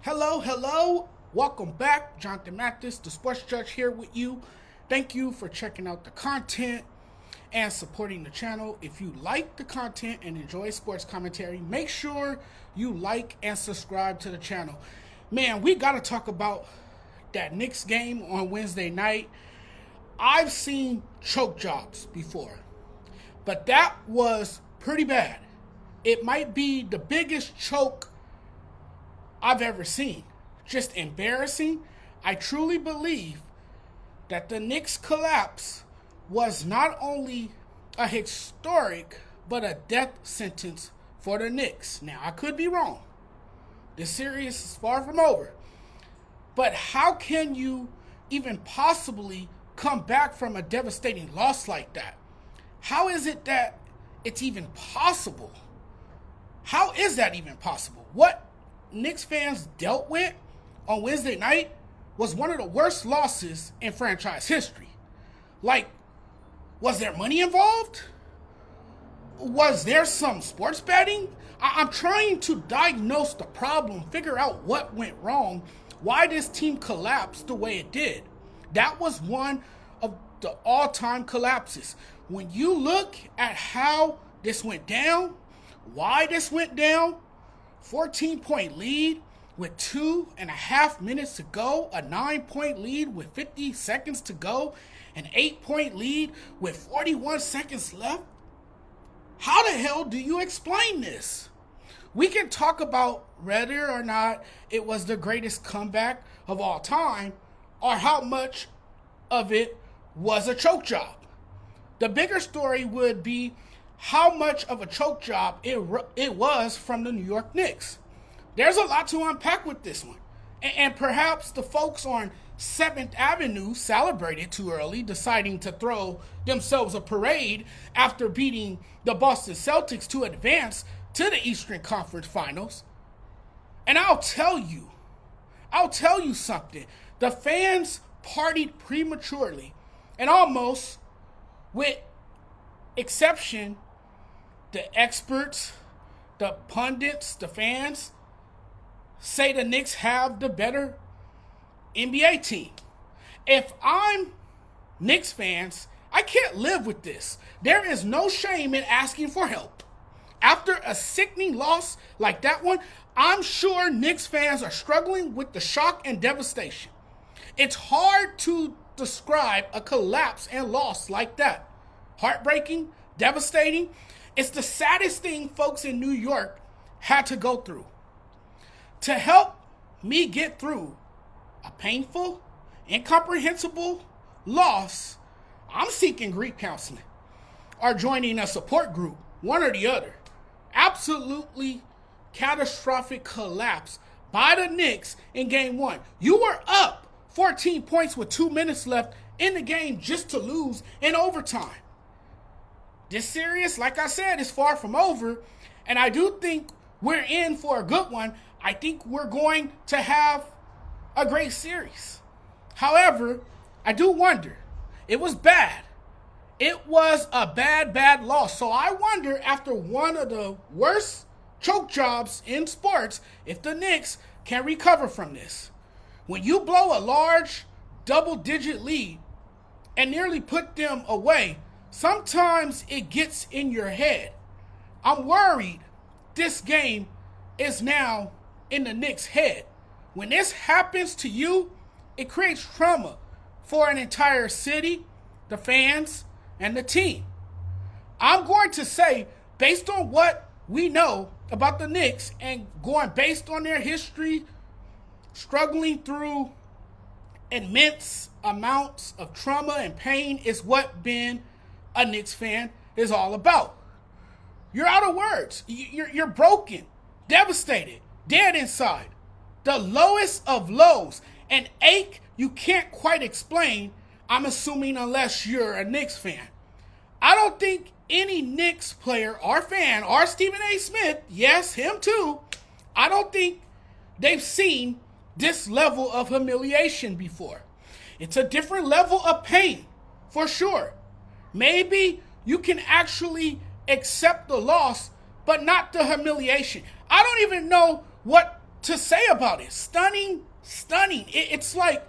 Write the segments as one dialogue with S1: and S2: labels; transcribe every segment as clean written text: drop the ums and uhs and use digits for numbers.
S1: Hello, hello. Welcome back. Jonathan Mathis, the sports judge, here with you. Thank you for checking out the content and supporting the channel. If you like the content and enjoy sports commentary, make sure you like and subscribe to the channel. Man, we got to talk about that Knicks game on Wednesday night. I've seen choke jobs before, but that was pretty bad. It might be the biggest choke I've ever seen. Just embarrassing. I truly believe that the Knicks collapse was not only a historic, but a death sentence for the Knicks. Now, I could be wrong. The series is far from over. But how can you even possibly come back from a devastating loss like that? How is it that it's even possible? How is that even possible? What Knicks fans dealt with on Wednesday night was one of the worst losses in franchise history. Like, was there money involved? Was there some sports betting? I'm trying to diagnose the problem, figure out what went wrong, why this team collapsed the way it did. That was one of the all-time collapses. When you look at how this went down, why this went down, 14-point lead with 2.5 minutes to go, a 9-point lead with 50 seconds to go, an 8-point lead with 41 seconds left. How the hell do you explain this? We can talk about whether or not it was the greatest comeback of all time or how much of it was a choke job. The bigger story would be how much of a choke job it was from the New York Knicks. There's a lot to unpack with this one. And perhaps the folks on 7th Avenue celebrated too early, deciding to throw themselves a parade after beating the Boston Celtics to advance to the Eastern Conference Finals. And I'll tell you something. The fans partied prematurely and almost, with exception, the experts, the pundits, the fans say the Knicks have the better NBA team. If I'm Knicks fans, I can't live with this. There is no shame in asking for help. After a sickening loss like that one, I'm sure Knicks fans are struggling with the shock and devastation. It's hard to describe a collapse and loss like that. Heartbreaking, devastating. It's the saddest thing folks in New York had to go through. To help me get through a painful, incomprehensible loss, I'm seeking grief counseling or joining a support group, one or the other. Absolutely catastrophic collapse by the Knicks in game one. You were up 14 points with 2 minutes left in the game just to lose in overtime. This series, like I said, is far from over, and I do think we're in for a good one. I think we're going to have a great series. However, I do wonder. It was bad. It was a bad loss. So I wonder, after one of the worst choke jobs in sports, if the Knicks can recover from this. When you blow a large double-digit lead and nearly put them away, sometimes it gets in your head. I'm worried this game is now in the Knicks' head. When this happens to you, it creates trauma for an entire city, the fans, and the team. I'm going to say, based on what we know about the Knicks and going based on their history, struggling through immense amounts of trauma and pain is what being a Knicks fan is all about. You're out of words. You're broken, devastated, dead inside. The lowest of lows. An ache you can't quite explain, I'm assuming, unless you're a Knicks fan. I don't think any Knicks player or fan or Stephen A. Smith, yes, him too, I don't think they've seen this level of humiliation before. It's a different level of pain, for sure. Maybe you can actually accept the loss, but not the humiliation. I don't even know what to say about it. Stunning, stunning. It's like,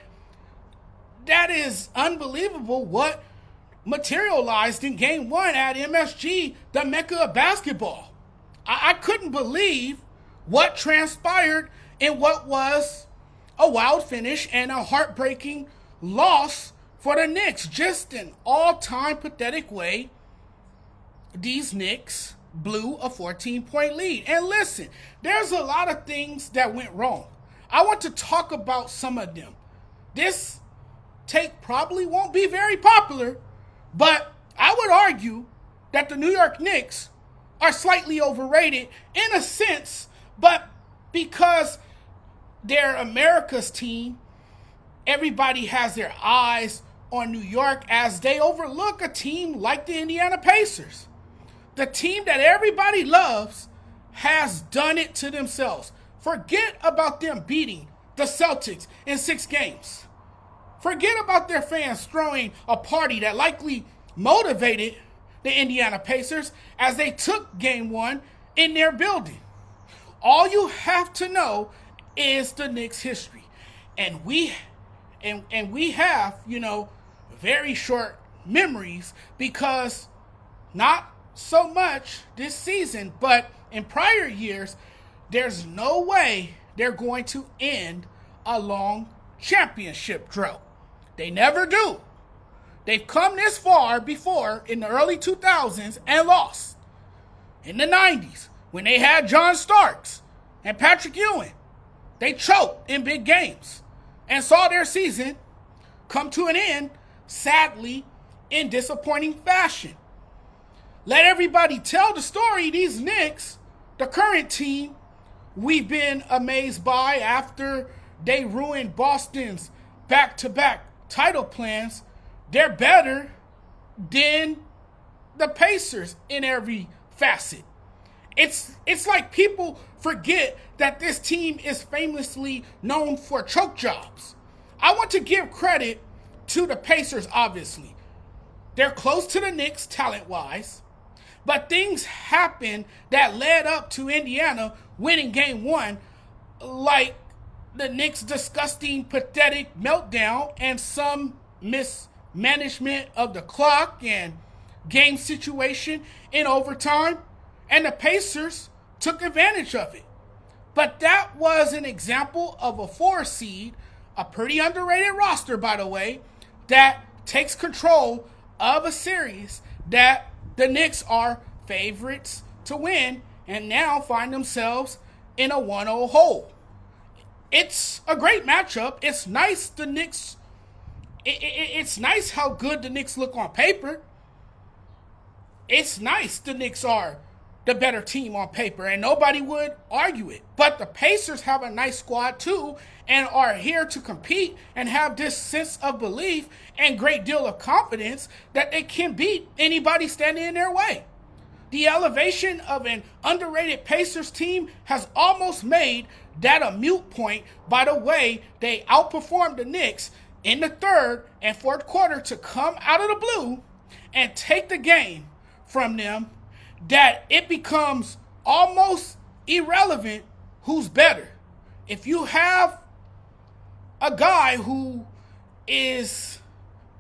S1: that is unbelievable what materialized in game one at MSG, the mecca of basketball. I couldn't believe what transpired in what was a wild finish and a heartbreaking loss for the Knicks. Just an all-time pathetic way these Knicks blew a 14-point lead. And listen, there's a lot of things that went wrong. I want to talk about some of them. This take probably won't be very popular, but I would argue that the New York Knicks are slightly overrated in a sense, but because they're America's team, everybody has their eyes on New York as they overlook a team like the Indiana Pacers. The team that everybody loves has done it to themselves. Forget about them beating the Celtics in 6 games. Forget about their fans throwing a party that likely motivated the Indiana Pacers as they took game one in their building. All you have to know is the Knicks' history. And we have, very short memories, because not so much this season, but in prior years, there's no way they're going to end a long championship drought. They never do. They've come this far before in the early 2000s and lost. In the 90s, when they had John Starks and Patrick Ewing, they choked in big games and saw their season come to an end, sadly, in disappointing fashion. Let everybody tell the story. These Knicks, the current team, we've been amazed by after they ruined Boston's back-to-back title plans. They're better than the Pacers in every facet. It's like people forget that this team is famously known for choke jobs. I want to give credit to the Pacers, obviously. They're close to the Knicks talent-wise, but things happened that led up to Indiana winning game one, like the Knicks' disgusting, pathetic meltdown and some mismanagement of the clock and game situation in overtime, and the Pacers took advantage of it. But that was an example of a 4 seed, a pretty underrated roster, by the way, that takes control of a series that the Knicks are favorites to win and now find themselves in a 1-0 hole. It's a great matchup. It's nice the Knicks. It's nice how good the Knicks look on paper. It's nice the Knicks are the better team on paper, and nobody would argue it. But the Pacers have a nice squad too, and are here to compete and have this sense of belief and great deal of confidence that they can beat anybody standing in their way. The elevation of an underrated Pacers team has almost made that a moot point by the way they outperformed the Knicks in the third and fourth quarter to come out of the blue and take the game from them, that it becomes almost irrelevant who's better. If you have a guy who is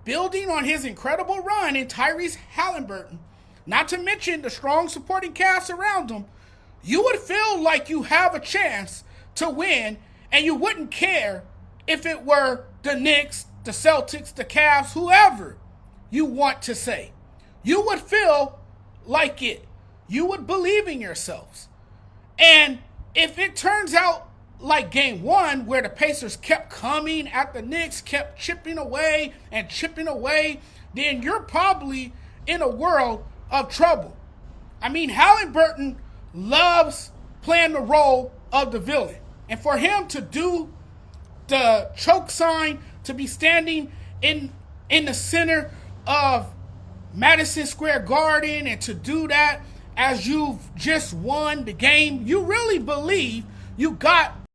S1: building on his incredible run in Tyrese Halliburton, not to mention the strong supporting cast around him, you would feel like you have a chance to win, and you wouldn't care if it were the Knicks, the Celtics, the Cavs, whoever you want to say. You would feel like it. You would believe in yourselves. And if it turns out like game one, where the Pacers kept coming at the Knicks, kept chipping away, then you're probably in a world of trouble. I mean, Halliburton loves playing the role of the villain. And for him to do the choke sign, to be standing in the center of Madison Square Garden, and to do that as you've just won the game, you really believe you got